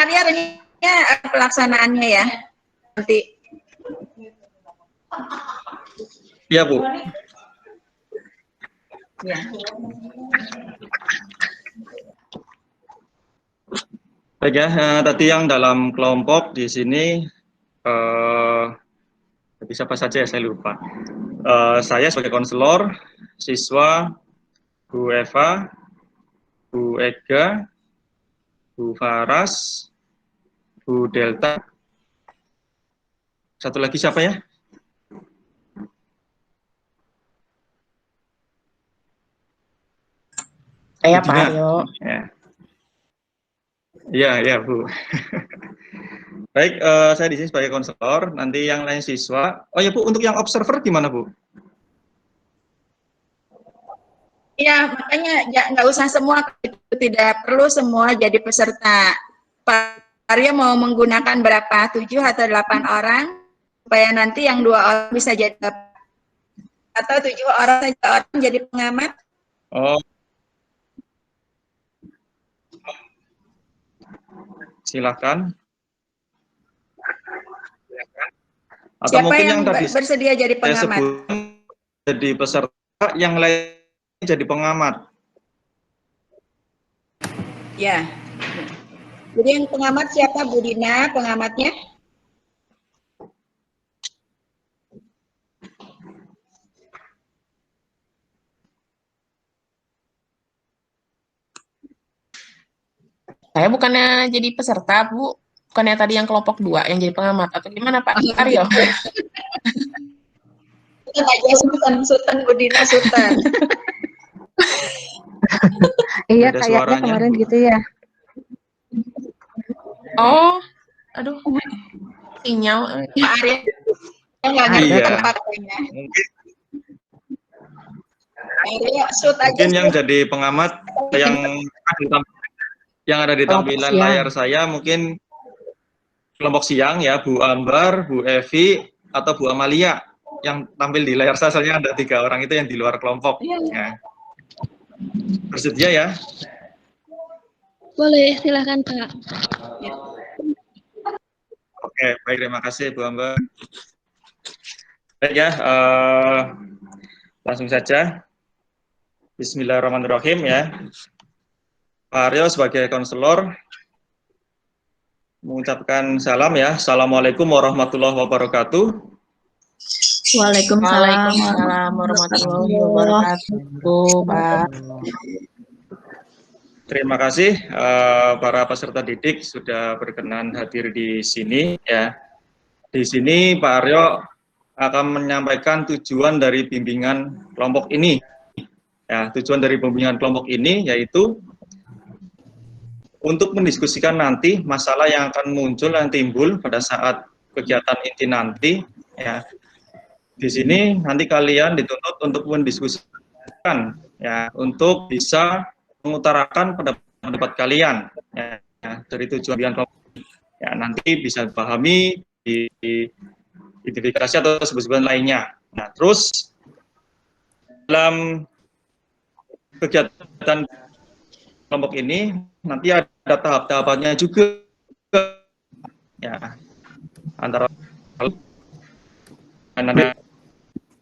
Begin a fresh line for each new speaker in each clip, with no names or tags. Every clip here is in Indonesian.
liarnya pelaksanaannya ya nanti.
Iya, Bu.
Ya.
Baik ya, tadi yang dalam kelompok di sini bisa apa saja ya, saya lupa. Saya sebagai konselor, siswa, Bu Eva, Bu Ega, Bu Faras, Bu Delta. Satu lagi siapa ya?
Saya Pak Aryo.
Ya, Bu. Baik, saya di sini sebagai konselor. Nanti yang lain siswa. Oh ya Bu, untuk yang observer gimana Bu?
Iya, makanya ya, nggak usah semua, tidak perlu semua jadi peserta. Pak Aryo mau menggunakan berapa? 7 atau 8 orang supaya nanti yang 2 orang bisa jadi atau 7 orang saja orang jadi pengamat.
Oh. Silakan. Atau
siapa
mungkin
yang
tadi
bersedia jadi pengamat?
Jadi peserta, yang lain jadi pengamat.
Ya. Jadi yang pengamat siapa, Bu Dina, pengamatnya?
Saya bukannya jadi peserta, Bu. Bukannya tadi yang kelompok 2 yang jadi pengamat atau gimana Pak Aryo?
Aja Sultan Bu Dina Sultan.
Iya, kayaknya kemarin gitu ya.
Oh, aduh, sinyal.
Pak Aryo nggak ngerti tempatnya.
Mungkin yang jadi pengamat yang ada di tampilan layar saya mungkin kelompok siang ya, Bu Ambar, Bu Evi, atau Bu Amalia. Yang tampil di layar saya soalnya ada 3 orang itu yang di luar kelompok. Ya. Bersedia ya?
Boleh, silahkan Pak.
Oke, baik, terima kasih Bu Ambar. Baik ya, langsung saja. Bismillahirrahmanirrahim ya. Pak Aryo sebagai konselor mengucapkan salam ya. Assalamualaikum warahmatullahi wabarakatuh.
Waalaikumsalam warahmatullahi wabarakatuh, Pak.
Terima kasih para peserta didik sudah berkenan hadir di sini ya. Di sini Pak Aryo akan menyampaikan tujuan dari bimbingan kelompok ini. Ya, tujuan dari bimbingan kelompok ini yaitu untuk mendiskusikan nanti masalah yang akan muncul dan timbul pada saat kegiatan inti nanti ya. Di sini nanti kalian dituntut untuk mendiskusikan ya, untuk bisa mengutarakan pendapat kalian ya, dari tujuan kelompok ya, nanti bisa dipahami di identifikasi atau sebut-sebutan lainnya. Nah, terus dalam kegiatan kelompok ini nanti ada tahap-tahapannya juga ya, antara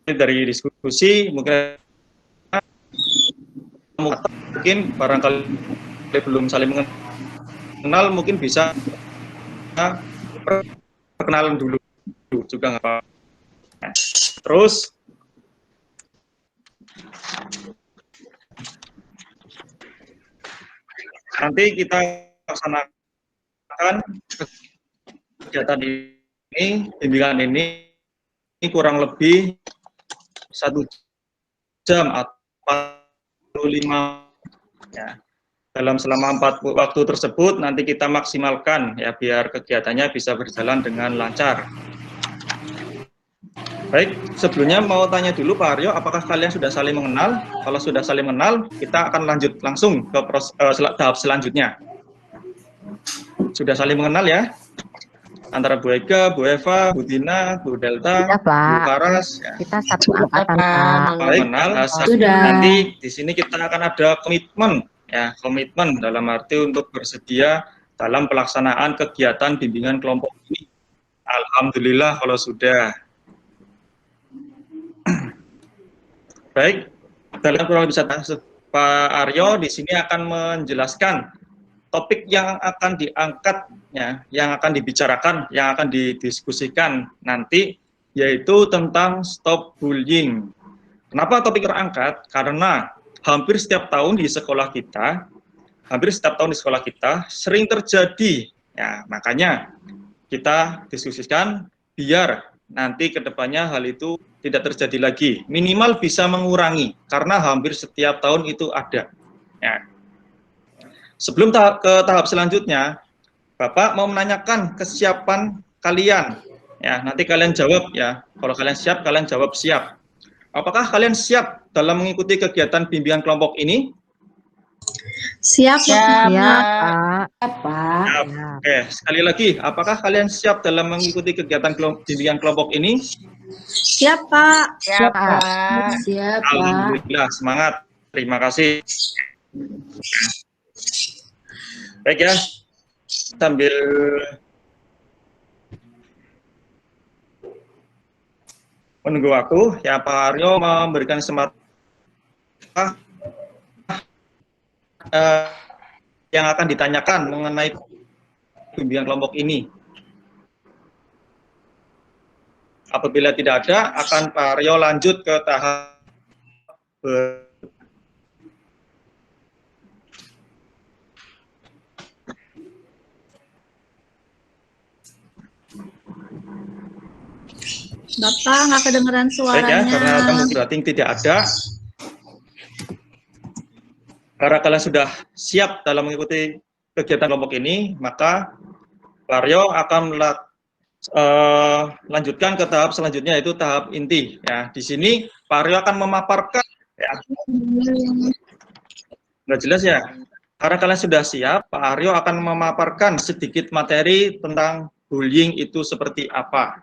dari diskusi mungkin barangkali belum saling mengenal, mungkin bisa perkenalan dulu juga nggak apa-apa. Terus nanti kita laksanakan kegiatan ini, bimbingan ini kurang lebih 1 jam atau 45 ya. Dalam selama 40 waktu tersebut nanti kita maksimalkan ya biar kegiatannya bisa berjalan dengan lancar. Baik, sebelumnya mau tanya dulu Pak Aryo, apakah kalian sudah saling mengenal? Kalau sudah saling mengenal, kita akan lanjut langsung ke tahap selanjutnya. Sudah saling mengenal ya? Antara Bu Ega, Bu Eva, Bu Dina, Bu Delta, Bu Faras. Ya.
Kita satu angkatan Pak.
Baik, nanti di sini kita akan ada komitmen ya, komitmen dalam arti untuk bersedia dalam pelaksanaan kegiatan bimbingan kelompok ini? Alhamdulillah kalau sudah. Baik, dalam kurang lebih Pak Aryo di sini akan menjelaskan topik yang akan diangkat, ya, yang akan dibicarakan, yang akan didiskusikan nanti, yaitu tentang stop bullying. Kenapa topik terangkat? Karena hampir setiap tahun di sekolah kita, sering terjadi, ya, makanya kita diskusikan biar nanti kedepannya hal itu tidak terjadi lagi, minimal bisa mengurangi, karena hampir setiap tahun itu ada. Ya. Sebelum ke tahap selanjutnya, Bapak mau menanyakan kesiapan kalian. Ya, nanti kalian jawab ya. Kalau kalian siap, kalian jawab siap. Apakah kalian siap dalam mengikuti kegiatan bimbingan kelompok ini?
Siap,
Siap,
Pak.
Siap. Oke, sekali lagi, apakah kalian siap dalam mengikuti kegiatan bimbingan kelompok ini?
Siap, Pak.
Siap, Pak.
Siap, Pak.
Alhamdulillah, semangat. Terima kasih. Baik ya, sambil menunggu waktu, ya Pak Aryo memberikan semangat yang akan ditanyakan mengenai bimbingan kelompok ini. Apabila tidak ada, akan Pak Aryo lanjut ke tahap
Bapak nggak kedengeran suaranya.
Baik ya, karena tamu rating tidak ada. Karena kalian sudah siap dalam mengikuti kegiatan kelompok ini, maka Pak Aryo akan lanjutkan ke tahap selanjutnya, yaitu tahap inti. Ya, di sini Pak Aryo akan memaparkan, ya, nggak jelas ya. Karena kalian sudah siap, Pak Aryo akan memaparkan sedikit materi tentang bullying itu seperti apa.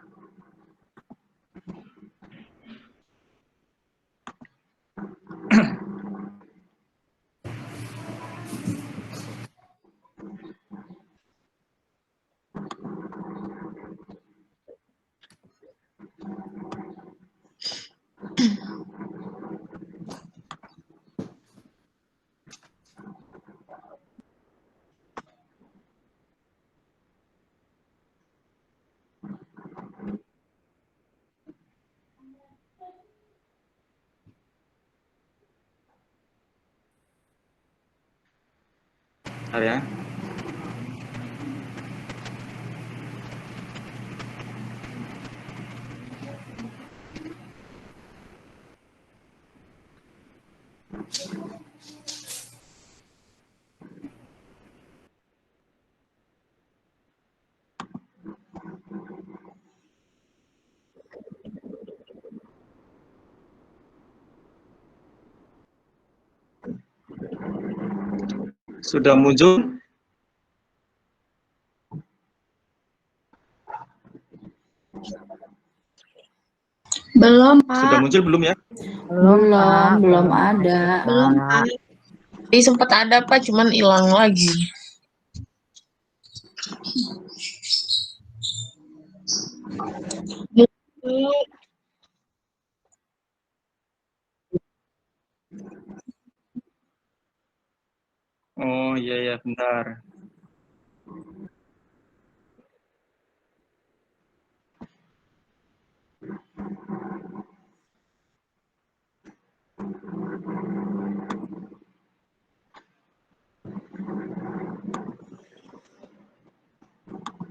Bentar ya. Sudah muncul?
Belum, Pak.
Sudah muncul belum ya?
Belum ada. Belum, Pak.
Jadi sempat ada, Pak, cuman hilang lagi.
Oh iya ya, bentar.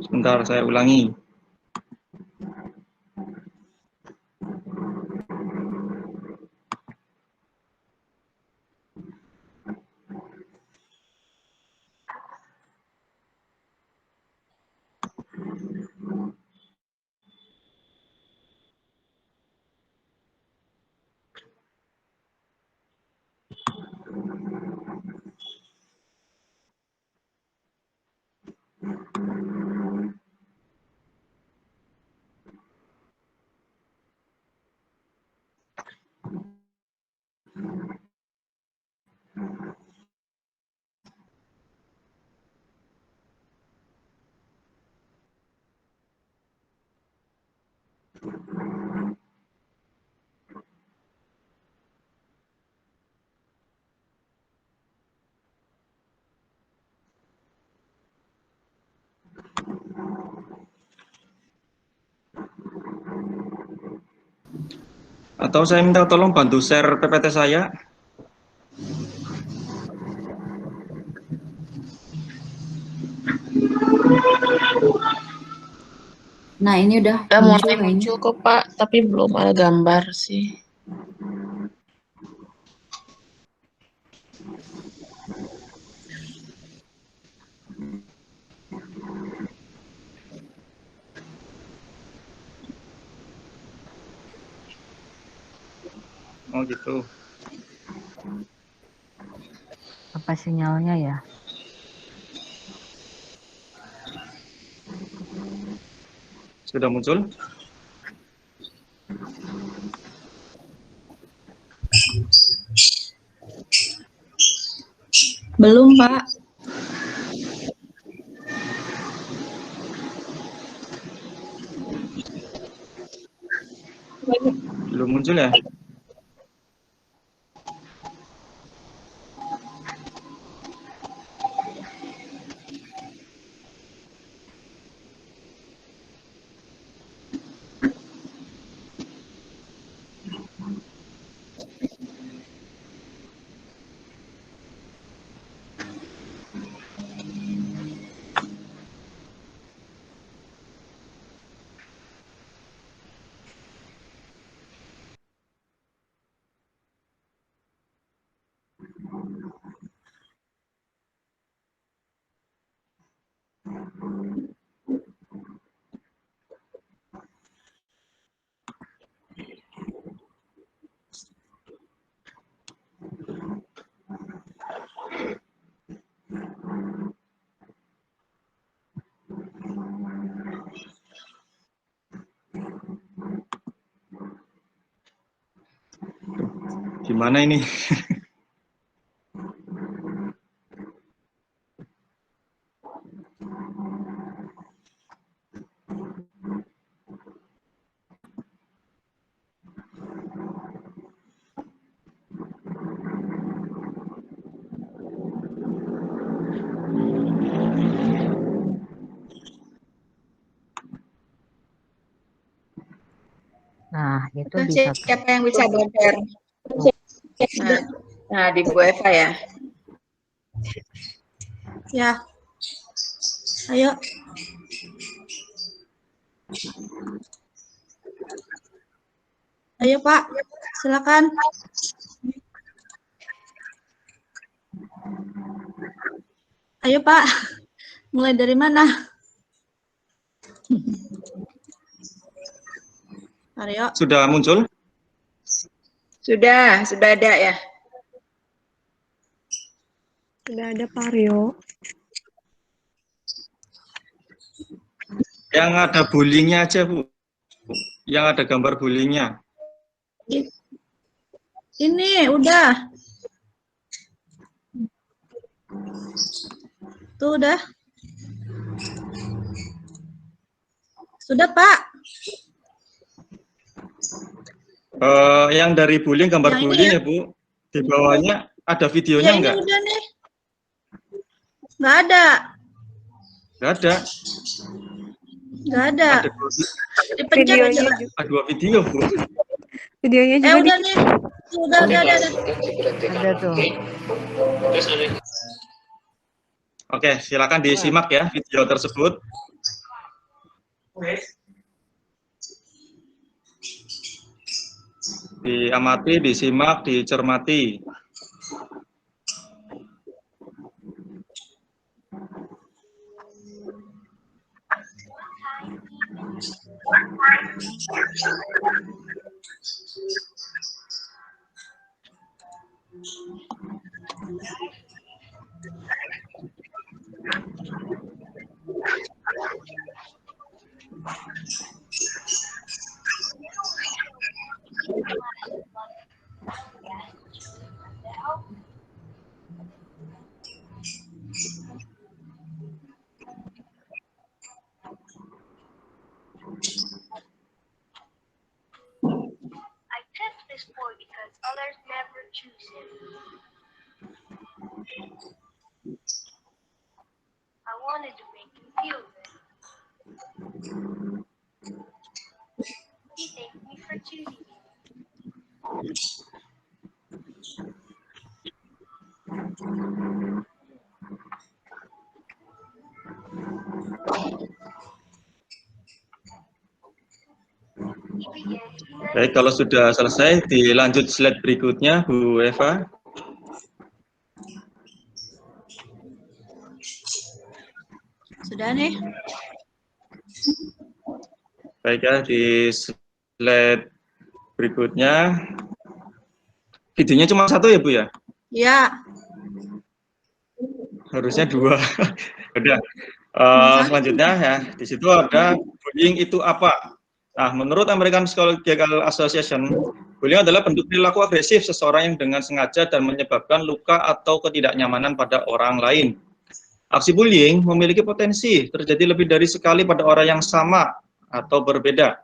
Sebentar, saya ulangi. Atau saya minta tolong bantu share PPT saya.
Nah, ini udah
Mulai
muncul kayaknya.
muncul kok Pak, tapi belum ada gambar sih.
Oh gitu.
Apa sinyalnya ya?
Sudah muncul?
Belum, Pak.
Belum muncul ya? Gimana ini?
Nah, itu bisa tuh.
Siapa yang bisa belajar? Nah, di Bu Eva ya.
Ya. Ayo. Ayo, Pak. Silakan. Ayo, Pak. Mulai dari mana? Aryo.
Sudah muncul?
Sudah ada ya.
Sudah ada Pak Aryo.
Yang ada bowlingnya aja, Bu. Yang ada gambar bowlingnya.
Ini udah. Tuh udah. Sudah, Pak.
Yang dari bowling, gambar
Yang ini
bowling
ya?
ya, Bu. Di bawahnya ada
Ya,
videonya
ini
enggak?
udah nih. Nggak ada.
Enggak ada.
Nggak ada.
Ada
Dipencet aja,
Videonya
Pak.
juga,
dua video, Bu.
videonya juga
Udah nih. Tuh, udah.
Ada tuh.
Oke, silakan disimak ya video tersebut. Diamati, disimak, dicermati. Baik, kalau sudah selesai, dilanjut slide berikutnya, Bu Eva.
Sudah nih.
Baik ya, di slide berikutnya, videonya cuma satu ya Bu ya?
Ya.
Harusnya dua. Udah. Selanjutnya ya, di situ ada bullying itu apa? Nah, menurut American Psychological Association, bullying adalah bentuk perilaku agresif seseorang yang dengan sengaja dan menyebabkan luka atau ketidaknyamanan pada orang lain. Aksi bullying memiliki potensi terjadi lebih dari sekali pada orang yang sama atau berbeda.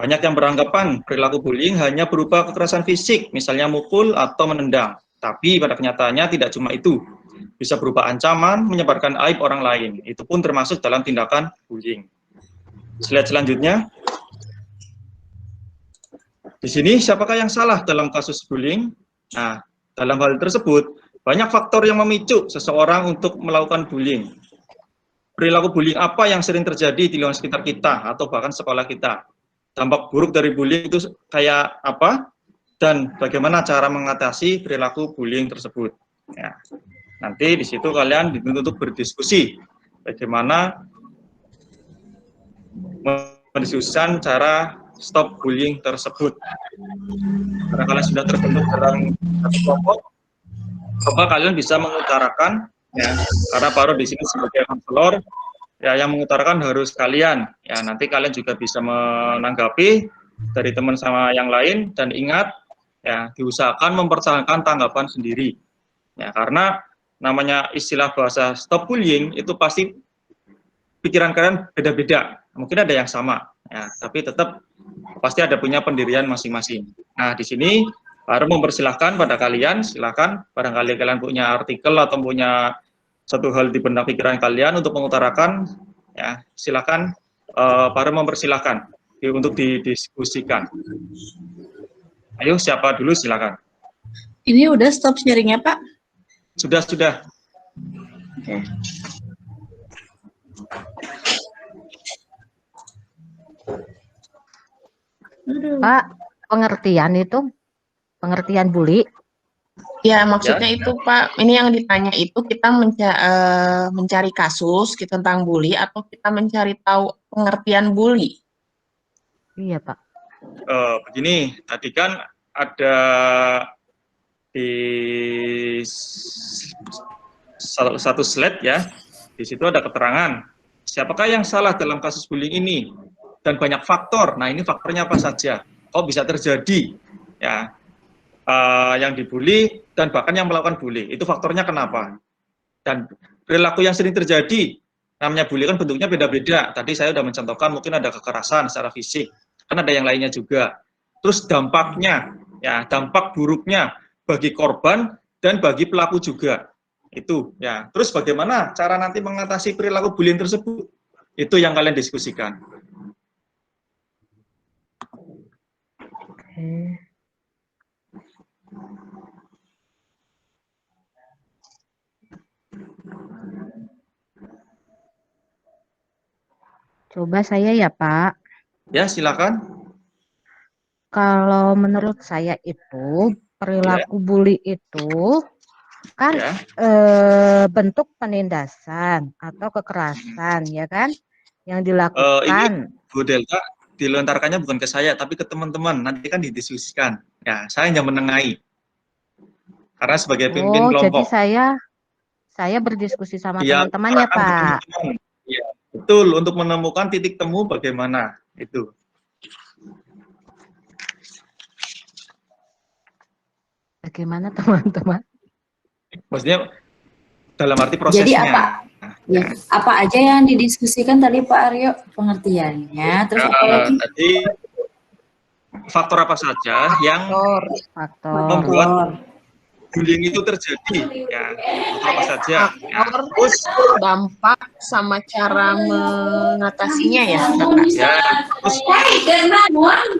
Banyak yang beranggapan perilaku bullying hanya berupa kekerasan fisik, misalnya mukul atau menendang. Tapi pada kenyataannya tidak cuma itu. Bisa berupa ancaman, menyebarkan aib orang lain. Itu pun termasuk dalam tindakan bullying. Slide selanjutnya. Di sini, siapakah yang salah dalam kasus bullying? Nah, dalam hal tersebut, banyak faktor yang memicu seseorang untuk melakukan bullying. Perilaku bullying apa yang sering terjadi di lingkungan sekitar kita atau bahkan sekolah kita? Dampak buruk dari bullying itu kayak apa? Dan bagaimana cara mengatasi perilaku bullying tersebut? Ya. Nanti di situ kalian dituntut untuk berdiskusi bagaimana mendiskusikan cara stop bullying tersebut. Karena kalian sudah terbentuk dalam satu kelompok, coba kalian bisa mengutarakan, ya, karena Paro di sini sebagai konselor, ya, yang mengutarakan harus kalian. Ya, nanti kalian juga bisa menanggapi dari teman sama yang lain, dan ingat, ya, diusahakan mempertahankan tanggapan sendiri. Ya, karena namanya istilah bahasa stop bullying itu pasti pikiran kalian beda-beda. Mungkin ada yang sama, ya, tapi tetap pasti ada punya pendirian masing-masing. Nah, di sini baru mempersilahkan pada kalian, silakan barangkali kalian punya artikel atau punya satu hal di benak pikiran kalian untuk mengutarakan, ya, silakan, baru mempersilahkan untuk didiskusikan. Ayo, siapa dulu silakan.
Ini udah stop sharingnya, Pak?
Sudah.
Oke.
Pak, pengertian bully.
Ya, maksudnya itu Pak, ini yang ditanya itu kita mencari kasus kita tentang bully atau kita mencari tahu pengertian bully?
Iya, Pak.
Begini, tadi kan ada di satu slide ya, di situ ada keterangan siapakah yang salah dalam kasus bullying ini dan banyak faktor. Nah, ini faktornya apa saja? Kok bisa terjadi? Ya, yang dibully dan bahkan yang melakukan bully, itu faktornya kenapa? Dan perilaku yang sering terjadi, namanya bully kan bentuknya beda-beda. Tadi saya sudah mencontohkan mungkin ada kekerasan secara fisik, kan ada yang lainnya juga. Terus dampaknya, ya, dampak buruknya bagi korban dan bagi pelaku juga. Itu ya. Terus bagaimana cara nanti mengatasi perilaku bullying tersebut? Itu yang kalian diskusikan.
Oke. Coba saya ya, Pak.
Ya, silakan.
Kalau menurut saya itu perilaku bully itu kan bentuk penindasan atau kekerasan, ya kan, yang dilakukan.
Ini Bu Delta dilontarkannya bukan ke saya tapi ke teman-teman, nanti kan didiskusikan. Ya, saya hanya menengahi karena sebagai pimpin kelompok.
Jadi saya berdiskusi sama teman-teman ya, Pak.
Ya, betul, untuk menemukan titik temu bagaimana itu.
Bagaimana teman-teman?
Maksudnya dalam arti prosesnya.
Jadi apa? Ya, apa aja yang didiskusikan tadi Pak Aryo, pengertiannya, terus apa lagi?
Tadi faktor apa saja yang membuat bullying itu terjadi, ya apa saja. Ya.
Terus dampak sama cara mengatasinya ya, Kakak?
Ya, terus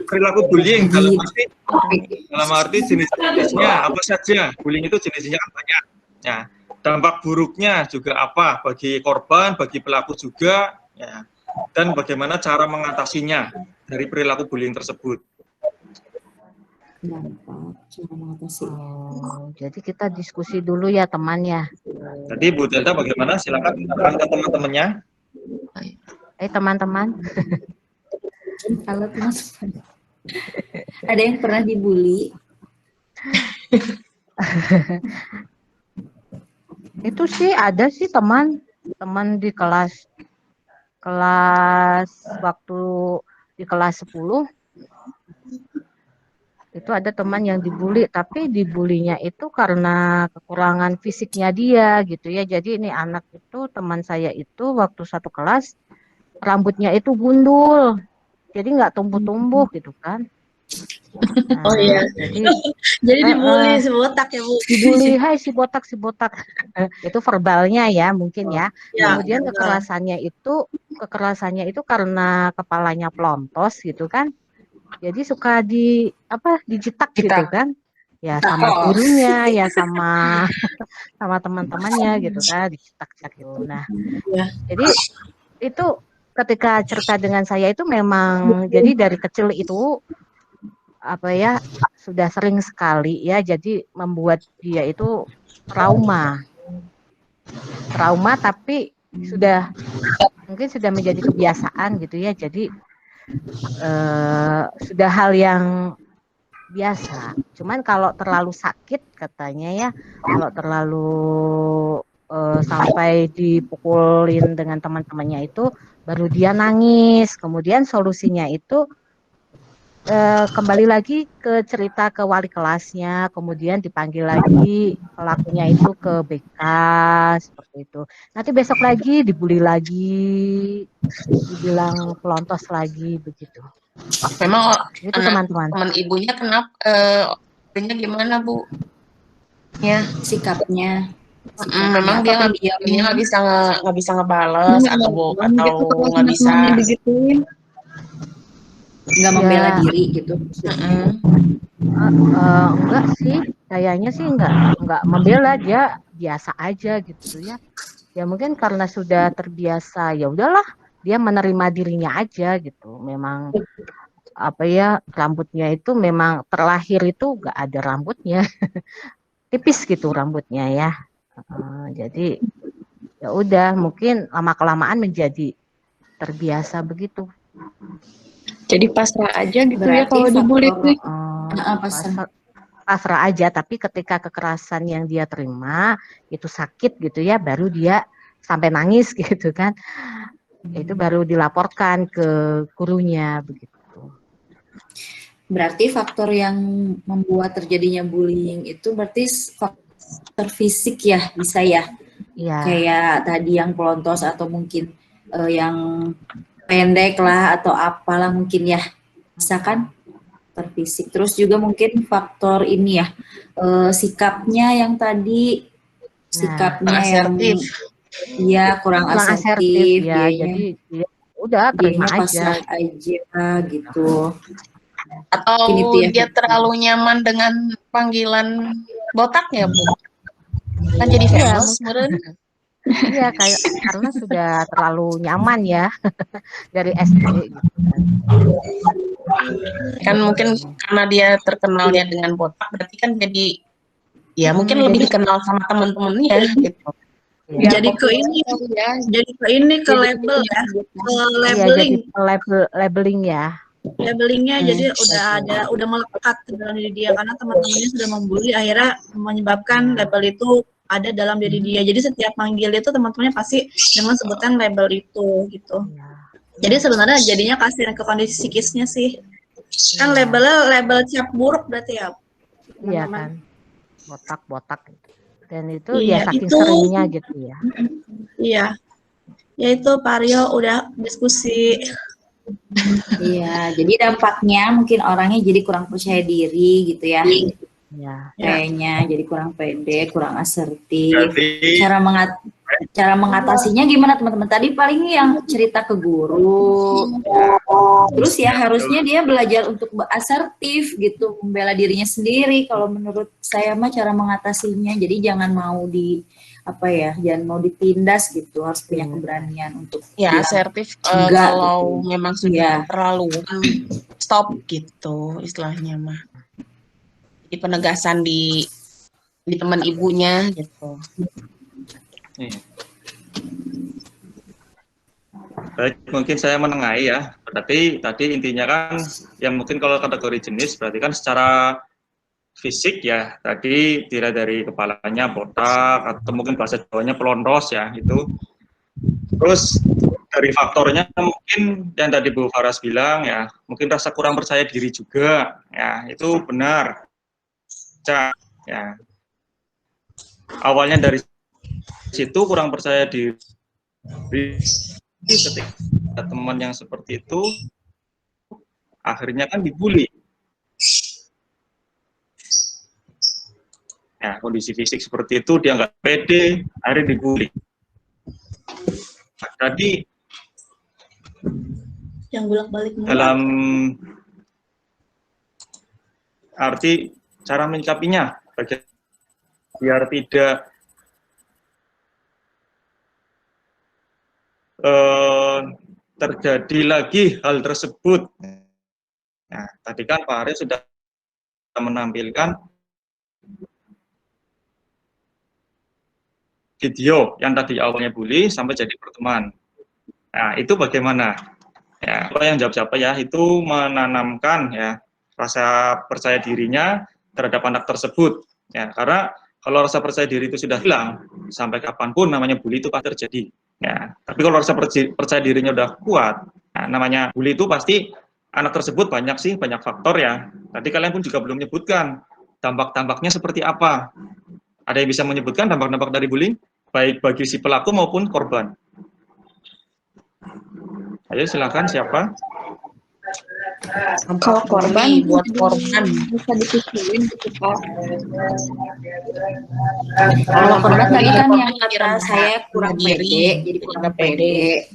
perilaku bullying dalam arti jenis-jenisnya apa saja. Bullying itu jenisnya kan banyak. Ya, dampak buruknya juga apa bagi korban, bagi pelaku juga, ya. Dan bagaimana cara mengatasinya dari perilaku bullying tersebut.
Jadi kita diskusi dulu ya teman ya.
Jadi Bu Delta bagaimana? Silakan ke teman-temannya.
Teman-teman.
Halo teman-teman. Ada yang pernah dibully?
Itu sih ada sih teman di kelas waktu di kelas 10 itu ada teman yang dibully, tapi dibulinya itu karena kekurangan fisiknya dia gitu ya. Jadi ini anak itu, teman saya itu waktu satu kelas rambutnya itu gundul, jadi nggak tumbuh-tumbuh gitu kan. Nah,
Oh iya. Jadi dibully si botak ya Bu.
Dibully, hai si botak. Itu verbalnya ya mungkin ya.
Ya,
Kemudian kekerasannya itu karena kepalanya pelontos gitu kan. Jadi suka dijitak gitu kan. Ya sama gurunya, ya sama teman-temannya gitu kan, dijitak gitu. Nah, jadi itu ketika cerita dengan saya itu memang jadi dari kecil itu sudah sering sekali ya, jadi membuat dia itu trauma tapi mungkin sudah menjadi kebiasaan gitu ya, jadi sudah hal yang biasa. Cuman kalau terlalu sakit katanya ya, kalau terlalu sampai dipukulin dengan teman-temannya itu baru dia nangis. Kemudian solusinya itu kembali lagi ke cerita ke wali kelasnya, kemudian dipanggil lagi pelakunya itu ke BK seperti itu. Nanti besok lagi dibully lagi, dibilang pelontos lagi begitu.
Memang
itu teman-teman.
Teman ibunya kenapa? Ibunya gimana Bu? Ya
Sikapnya.
Memang dia nggak bisa ngebales atau nggak bisa
nggak membela diri gitu.
Enggak sih, kayaknya sih enggak membela, dia biasa aja gitu ya. Ya mungkin karena sudah terbiasa, ya udahlah dia menerima dirinya aja gitu. Memang rambutnya itu memang terlahir itu enggak ada rambutnya. Tipis gitu rambutnya ya. Jadi ya udah, mungkin lama-kelamaan menjadi terbiasa begitu.
Jadi pasrah aja gitu ya kalau dibully tuh.
Pasrah aja, tapi ketika kekerasan yang dia terima itu sakit gitu ya, baru dia sampai nangis gitu kan. Itu baru dilaporkan ke gurunya begitu.
Berarti faktor yang membuat terjadinya bullying itu berarti faktor fisik ya, bisa ya?
Iya.
Kayak tadi yang pelontos atau mungkin yang pendek lah atau apalah mungkin ya, bisa kan? Faktor fisik. Terus juga mungkin faktor ini ya, sikapnya yang tadi, sikapnya yang kurang asertif
ya. Jadi ya udah terima aja
gitu.
Atau dia terlalu nyaman dengan panggilan botaknya Bu? Kan jadi famous sebenarnya.
Iya, karena sudah terlalu nyaman ya dari SD gitu
kan mungkin karena dia terkenalnya dengan botak, berarti kan jadi ya mungkin lebih dikenal sama teman-temannya gitu.
Ya, jadi ke label ya, ke labeling.
Labeling ya.
Labelingnya jadi udah melekat ke dalam diri dia karena teman-temannya sudah membuli, akhirnya menyebabkan label itu ada dalam diri dia. Jadi setiap manggil itu teman-temannya pasti dengan sebutan label itu gitu. Jadi sebenarnya jadinya kasihan ke kondisi psikisnya sih. Kan label cap buruk berarti ya.
Iya kan. Botak-botak gitu. Dan itu ya saking seringnya gitu ya.
Iya. Ya itu Pak Aryo udah diskusi.
Iya, jadi dampaknya mungkin orangnya jadi kurang percaya diri gitu ya.
Ya.
kayaknya jadi kurang pede, kurang asertif.
Berarti
Cara mengatasinya gimana teman-teman? Tadi paling yang cerita ke guru. Terus ya harusnya dia belajar untuk asertif gitu, membela dirinya sendiri. Kalau menurut saya mah cara mengatasinya. Jadi jangan mau jangan mau ditindas gitu. Harus punya keberanian untuk
Ya,
bilang
asertif
enggak
kalau
gitu.
memang sudah keterlaluan, stop gitu istilahnya mah. Di penegasan di teman ibunya gitu.
Iya. Baik, mungkin saya menengahi ya. Berarti tadi intinya kan, yang mungkin kalau kategori jenis berarti kan secara fisik ya, tadi dilihat dari kepalanya botak atau mungkin bahasa Jawanya pelontos ya itu. Terus dari faktornya mungkin yang tadi Bu Faras bilang ya, mungkin rasa kurang percaya diri juga ya, itu benar. Ya. Awalnya dari situ kurang percaya diri, ketika teman yang seperti itu akhirnya kan dibully. Ya, kondisi fisik seperti itu dia nggak pede, akhirnya dibully. Nah, tadi
Yang bolak-balik
dalam arti cara menyikapinya biar tidak terjadi lagi hal tersebut. Nah, tadi kan Pak Arya sudah menampilkan video yang tadi awalnya bully sampai jadi berteman. Nah, itu bagaimana? Ya, kalau yang jawab siapa ya, itu menanamkan ya rasa percaya dirinya terhadap anak tersebut. Ya, karena kalau rasa percaya diri itu sudah hilang, sampai kapanpun namanya bully itu pasti terjadi. Ya, tapi kalau rasa percaya dirinya udah kuat, nah, namanya bully itu pasti anak tersebut banyak faktor ya. Tadi kalian pun juga belum menyebutkan dampak-dampaknya seperti apa. Ada yang bisa menyebutkan dampak-dampak dari bullying, baik bagi si pelaku maupun korban? Ayo silakan siapa?
Kalau korban
buat korban
bisa dikucilin gitu Pak.
Kalau korban tadi kan yang
korban
kata saya kurang pede, jadi kurang pede.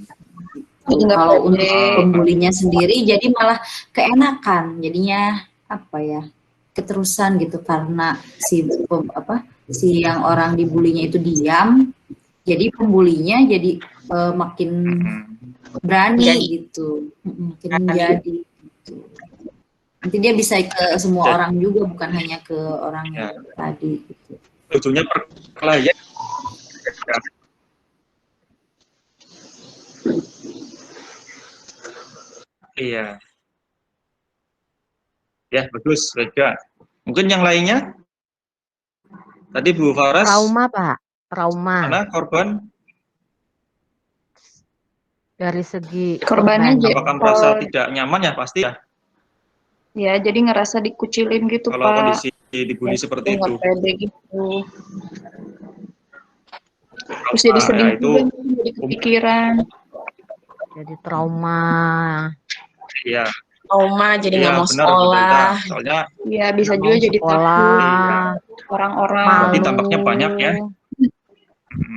Jadi nggak
Kalau
pede.
untuk pembulinya sendiri jadi malah keenakan, jadinya keterusan gitu karena si yang orang dibulinya itu diam, jadi pembulinya jadi makin berani gitu, makin menjadi gitu. Nanti dia bisa ke semua orang juga, bukan hanya ke orang yang tadi gitu.
Ujungnya perkelahian. Iya. Ya, bagus, Rega. Mungkin yang lainnya? Tadi Bu Faras.
Trauma, Pak. Trauma.
Mana korban?
Dari segi
Korbannya
apakah merasa tidak nyaman ya pasti ya?
Ya, jadi ngerasa dikucilin gitu
kalau
Pak.
kondisi dibully seperti itu.
Nggak pede gitu. Terus jadi sedih
itu
juga, jadi kepikiran.
Jadi trauma.
Iya.
Trauma jadi nggak mau
benar,
sekolah.
Soalnya
ya bisa juga jadi
sekolah,
takut orang-orang.
Berarti dampaknya banyak ya.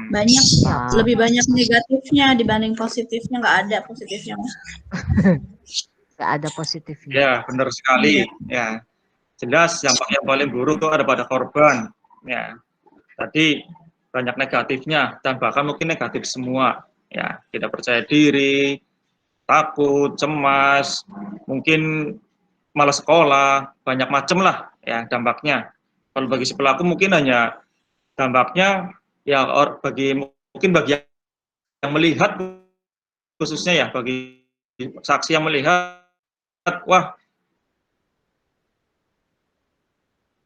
Banyak, lebih banyak negatifnya dibanding positifnya, nggak ada positifnya.
Nggak ada positifnya.
Ya, benar sekali. Ya, jelas dampak yang paling buruk itu ada pada korban. Ya, tadi banyak negatifnya dan bahkan mungkin negatif semua. Ya, tidak percaya diri, takut, cemas, mungkin malas sekolah, banyak macam lah ya dampaknya. Kalau bagi si pelaku mungkin hanya dampaknya ya bagi yang melihat, khususnya ya bagi saksi yang melihat, wah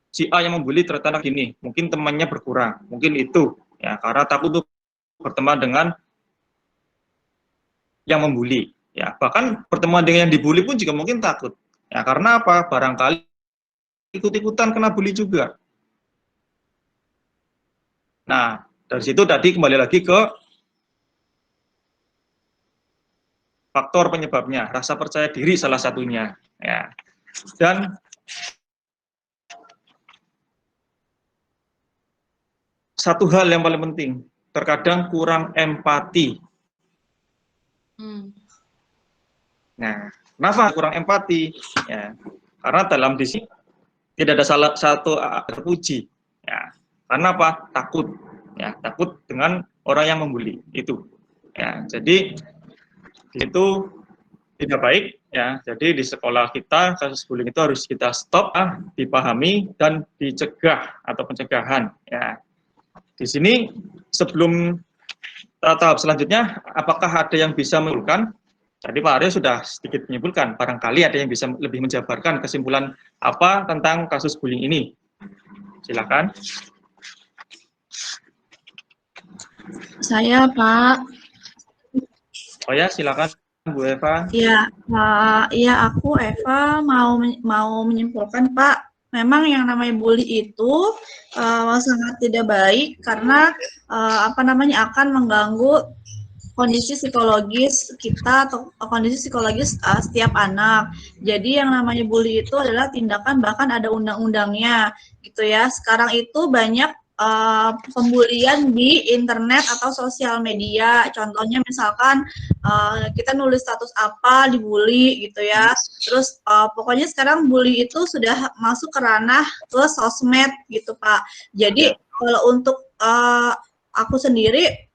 si A yang membuli ternyata gini, mungkin temannya berkurang, mungkin itu ya karena takut untuk berteman dengan yang membuli ya, bahkan pertemuan dengan yang dibully pun juga mungkin takut ya, karena apa, barangkali ikut-ikutan kena bully juga. Nah, dari situ tadi kembali lagi ke faktor penyebabnya, rasa percaya diri salah satunya ya. Dan satu hal yang paling penting, terkadang kurang empati. Nah, kenapa kurang empati? Ya, karena dalam disi tidak ada salah satu terpuji. Ya, karena apa? Takut. Ya, takut dengan orang yang membuli itu. Ya, jadi itu tidak baik. Ya, jadi di sekolah kita kasus bullying itu harus kita stop, dipahami dan dicegah atau pencegahan. Ya, di sini sebelum tahap selanjutnya, apakah ada yang bisa menyimpulkan? Tadi Pak Aryo sudah sedikit menyimpulkan, barangkali ada yang bisa lebih menjabarkan kesimpulan apa tentang kasus bullying ini. Silakan.
Saya, Pak.
Oh ya, silakan Bu Eva.
Iya, iya aku Eva mau menyimpulkan Pak, memang yang namanya bully itu sangat tidak baik karena akan mengganggu kondisi psikologis kita atau kondisi psikologis setiap anak. Jadi yang namanya bully itu adalah tindakan, bahkan ada undang-undangnya gitu ya. Sekarang itu banyak pembulian di internet atau sosial media. Contohnya misalkan kita nulis status apa dibully gitu ya. Terus pokoknya sekarang bully itu sudah masuk ke ranah ke sosmed gitu Pak. Jadi kalau untuk aku sendiri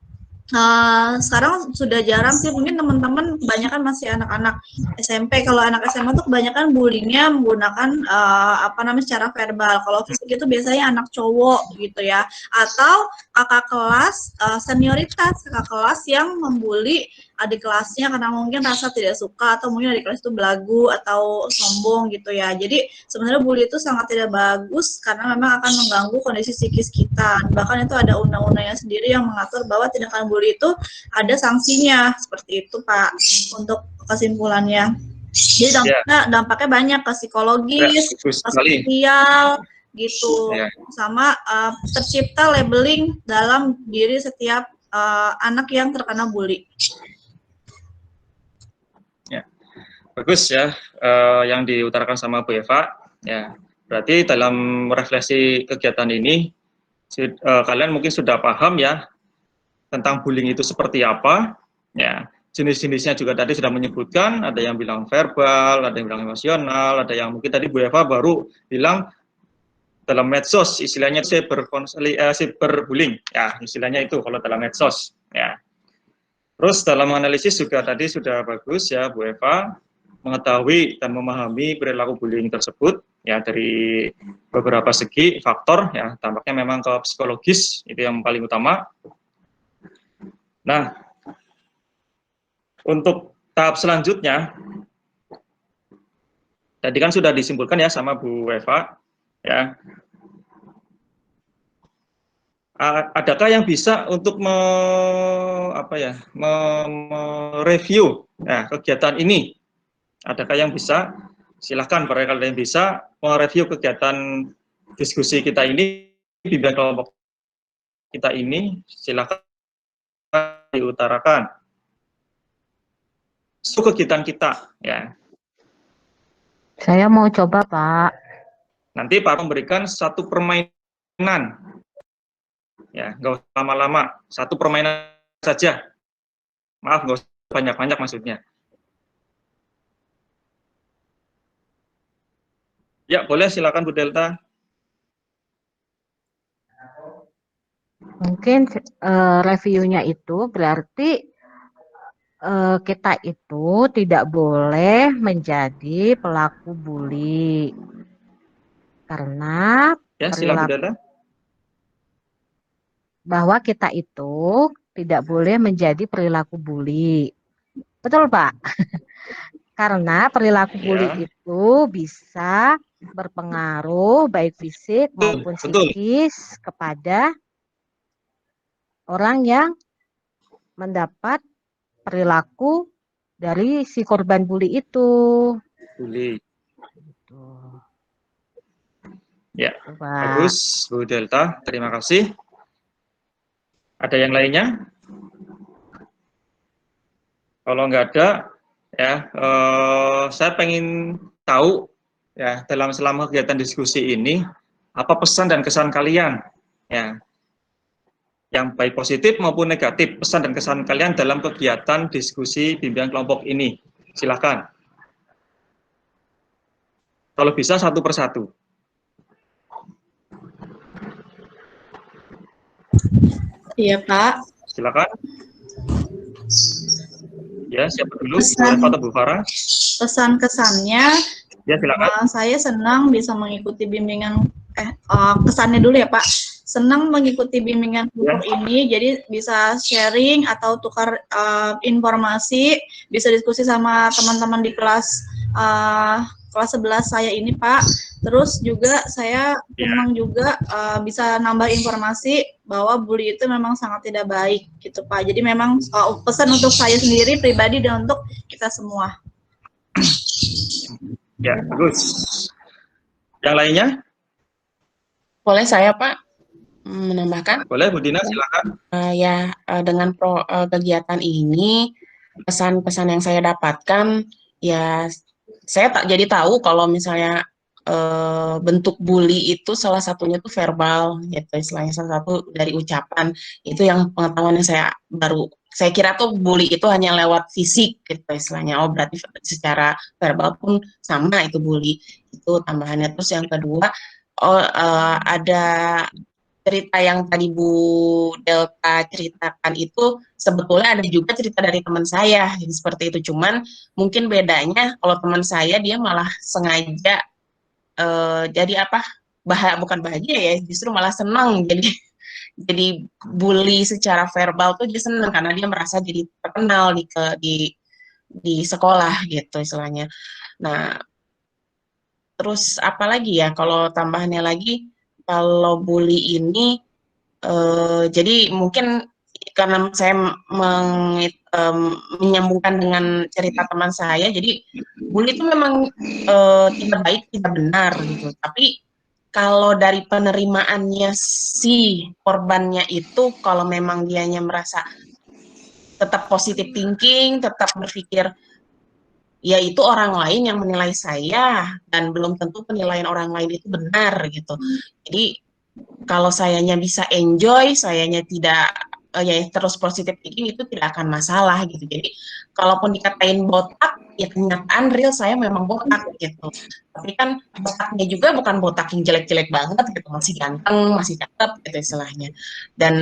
sekarang sudah jarang sih, mungkin teman-teman kebanyakan masih anak-anak SMP. Kalau anak SMA tuh kebanyakan bullyingnya menggunakan secara verbal. Kalau fisik itu biasanya anak cowok gitu ya, atau kakak kelas senioritas kakak kelas yang membuli adik kelasnya karena mungkin rasa tidak suka atau mungkin adik kelas itu belagu atau sombong gitu ya. Jadi sebenarnya bully itu sangat tidak bagus karena memang akan mengganggu kondisi psikis kita. Bahkan itu ada undang-undangnya sendiri yang mengatur bahwa tindakan bully itu ada sanksinya, seperti itu Pak. Untuk kesimpulannya, jadi dampaknya banyak ke psikologis, ke sosial gitu, sama tercipta labeling dalam diri setiap anak yang terkena bully.
Bagus ya, yang diutarakan sama Bu Eva. Ya, berarti dalam refleksi kegiatan ini, kalian mungkin sudah paham ya tentang bullying itu seperti apa. Ya, jenis-jenisnya juga tadi sudah menyebutkan. Ada yang bilang verbal, ada yang bilang emosional, ada yang mungkin tadi Bu Eva baru bilang dalam medsos, istilahnya cyberbullying. Ya, istilahnya itu kalau dalam medsos. Ya. Terus dalam analisis juga tadi sudah bagus ya Bu Eva, mengetahui dan memahami perilaku bullying tersebut ya dari beberapa segi faktor ya, tampaknya memang ke psikologis itu yang paling utama. Nah, untuk tahap selanjutnya tadi kan sudah disimpulkan ya sama Bu Eva ya. Adakah yang bisa untuk mereview ya, kegiatan ini? Adakah yang bisa? Silahkan barangkali yang bisa mereview kegiatan diskusi kita ini, bimbingan kelompok kita ini, silahkan diutarakan. Kegiatan kita, ya.
Saya mau coba, Pak.
Nanti Pak memberikan satu permainan, ya, nggak usah lama-lama, satu permainan saja. Maaf, nggak usah banyak-banyak maksudnya. Ya, boleh, silakan Bu Delta.
Mungkin reviewnya itu berarti kita itu tidak boleh menjadi pelaku bully. Karena
ya, silakan Bu Delta.
Bahwa kita itu tidak boleh menjadi perilaku bully. Betul, Pak? Karena perilaku bully itu bisa berpengaruh baik fisik maupun psikis kepada orang yang mendapat perilaku dari si korban bully itu.
Bully.
Gitu.
Ya, bagus Bu Delta, terima kasih. Ada yang lainnya? Kalau nggak ada, ya, saya pengen tahu ya selama kegiatan diskusi ini apa pesan dan kesan kalian, ya, yang baik positif maupun negatif, pesan dan kesan kalian dalam kegiatan diskusi bimbingan kelompok ini. Silakan. Kalau bisa satu persatu.
Iya, Pak.
Silakan. Ya, siapa dulu?
Pesan.
Boleh Pak Bu Farah?
Pesan-kesannya,
Ya, silakan.
saya senang bisa mengikuti bimbingan, kesannya dulu ya Pak. Senang mengikuti bimbingan kelompok ini, jadi bisa sharing atau tukar informasi, bisa diskusi sama teman-teman di kelas 11 saya ini Pak. Terus juga saya senang juga bisa nambah informasi bahwa bully itu memang sangat tidak baik gitu Pak. Jadi memang pesan untuk saya sendiri pribadi dan untuk kita semua.
Ya, bagus. Yang lainnya?
Boleh saya Pak menambahkan?
Boleh, Bu Dina, silakan.
Dengan kegiatan ini, pesan-pesan yang saya dapatkan, ya saya tak jadi tahu kalau misalnya bentuk bully itu salah satunya itu verbal, gitu istilahnya, salah satu dari ucapan. Itu yang pengetahuan yang saya kira tuh bully itu hanya lewat fisik, gitu istilahnya. Oh berarti secara verbal pun sama itu bully. Itu tambahannya. Terus yang kedua, ada cerita yang tadi Bu Delta ceritakan itu sebetulnya ada juga cerita dari teman saya, jadi seperti itu. Cuman mungkin bedanya kalau teman saya dia malah sengaja jadi bukan bahagia ya, justru malah senang jadi bully secara verbal tuh dia senang karena dia merasa jadi terkenal di sekolah gitu istilahnya. Nah, terus apa lagi ya kalau tambahannya lagi? Kalau bully ini, jadi mungkin karena saya menyambungkan dengan cerita teman saya, jadi bully itu memang tidak baik, tidak benar gitu. Tapi kalau dari penerimaannya si korbannya itu, kalau memang dianya merasa tetap positive thinking, tetap berpikir, ya itu orang lain yang menilai saya dan belum tentu penilaian orang lain itu benar gitu. Jadi kalau sayanya bisa enjoy, sayanya tidak terus positive thinking itu tidak akan masalah gitu. Jadi kalaupun dikatain botak, ya kenyataan real saya memang botak gitu. Tapi kan botaknya juga bukan botak yang jelek-jelek banget gitu, masih ganteng, masih cakep gitu istilahnya. Dan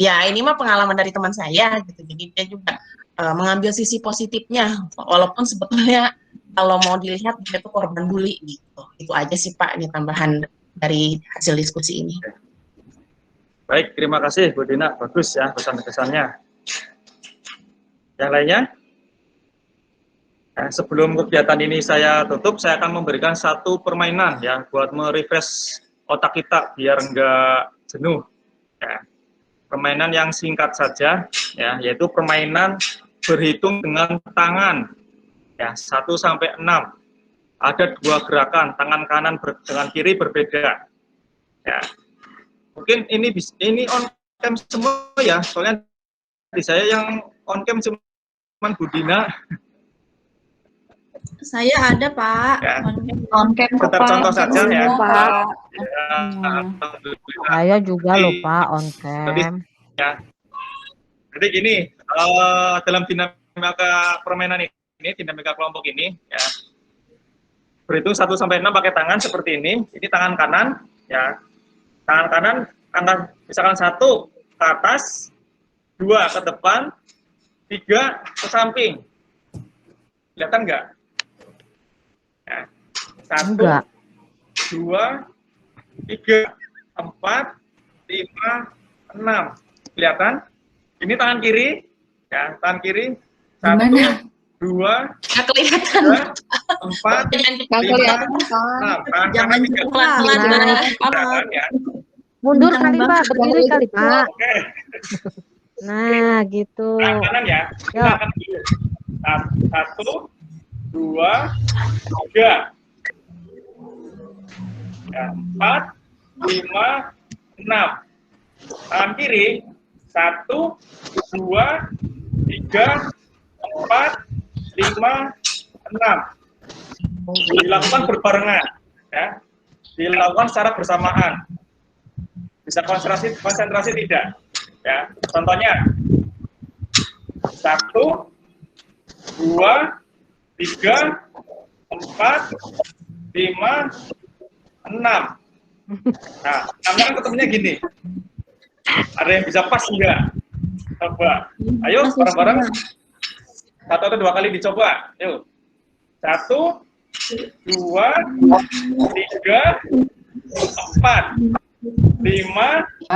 ya ini mah pengalaman dari teman saya gitu. Jadi dia juga mengambil sisi positifnya, walaupun sebetulnya kalau mau dilihat dia itu korban bully gitu. Itu aja sih Pak, ini tambahan dari hasil diskusi ini.
Baik, terima kasih Bu Dina, bagus ya pesan-pesannya. Yang lainnya? Nah, sebelum kegiatan ini saya tutup, saya akan memberikan satu permainan ya buat merefresh otak kita biar enggak jenuh. Ya. Permainan yang singkat saja, ya, yaitu permainan berhitung dengan tangan, ya 1 sampai 6. Ada 2 gerakan, tangan kanan dengan kiri berbeda. Ya, mungkin ini on cam semua ya, soalnya di saya yang on cam cuma Bu Dina.
Saya ada Pak.
Ya.
On cam
Tetap contoh saja ya.
Pak.
Ya,
Saya juga lupa on cam.
Ya. Jadi gini, dalam dinamika permainan ini, dinamika kelompok ini, ya, berhitung 1 sampai 6 pakai tangan seperti ini. Ini tangan kanan, ya, tangan kanan angkat misalkan 1 ke atas, 2 ke depan, 3 ke samping. Kelihatan nggak? Ya. 1, 2, 3, 4, 5, 6. Kelihatan? Ini tangan kiri, ya, tangan kiri. 1, 2, 3, 4, 5, 6.
Jangan
pelan-pelan. Mundur kali Pak, berdiri kali Pak.
Oke.
Nah, gitu.
Tangan kanan ya. Kita akan dulu. 1, 2, 3. Ya, 4, 5, 6. Tangan kiri. 1, 2, 3, 4, 5, 6. Dilakukan berbarengan, ya. Dilakukan secara bersamaan.
bisa konsentrasi tidak. Ya, contohnya 1, 2, 3, 4, 5, 6. Nah, kan ketemunya gini. Ada yang bisa pas enggak? Coba. Ayo, bareng-bareng. 1 atau 2 kali dicoba. Yuk. 1, 2, 3, 4, 5, 6.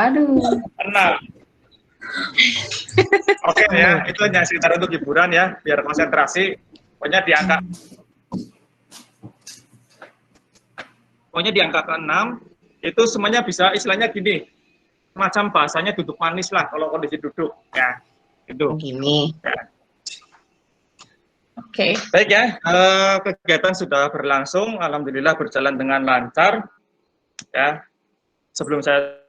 Oke ya, itu hanya sekitar untuk hiburan ya, biar konsentrasi. Pokoknya di angka ke-6 itu semuanya bisa istilahnya gini, macam bahasanya duduk manis lah kalau kondisi duduk ya. Itu.
Gini.
Ya.
Oke.
Baik ya, kegiatan sudah berlangsung, alhamdulillah berjalan dengan lancar. Ya, sebelum saya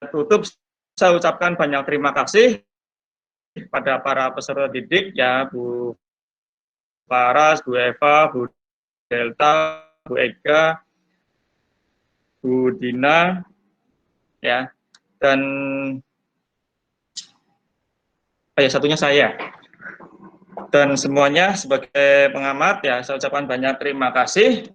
tutup, saya ucapkan banyak terima kasih pada para peserta didik ya, Bu Paras, Bu Eva, Bu Delta, Bu Ega, Bu Dina, ya, dan satunya saya. Dan semuanya sebagai pengamat ya, saya ucapkan banyak terima kasih.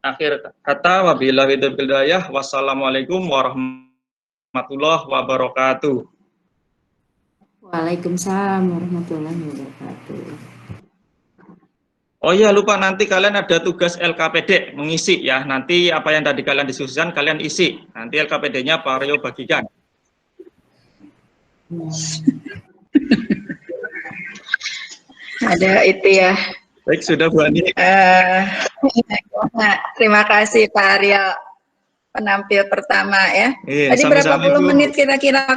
Akhir kata, wabillahi taufiq wal hidayah, wassalamualaikum warahmatullahi wabarakatuh.
Waalaikumsalam warahmatullahi wabarakatuh.
Oh iya, lupa, nanti kalian ada tugas LKPD mengisi ya. Nanti apa yang tadi kalian diskusikan kalian isi. Nanti LKPD-nya Pak Rio bagikan.
Ada itu ya.
Baik, sudah Bu Ani.
Terima kasih Pak Aryo, penampil pertama ya.
Iya,
Tadi berapa puluh menit kira-kira?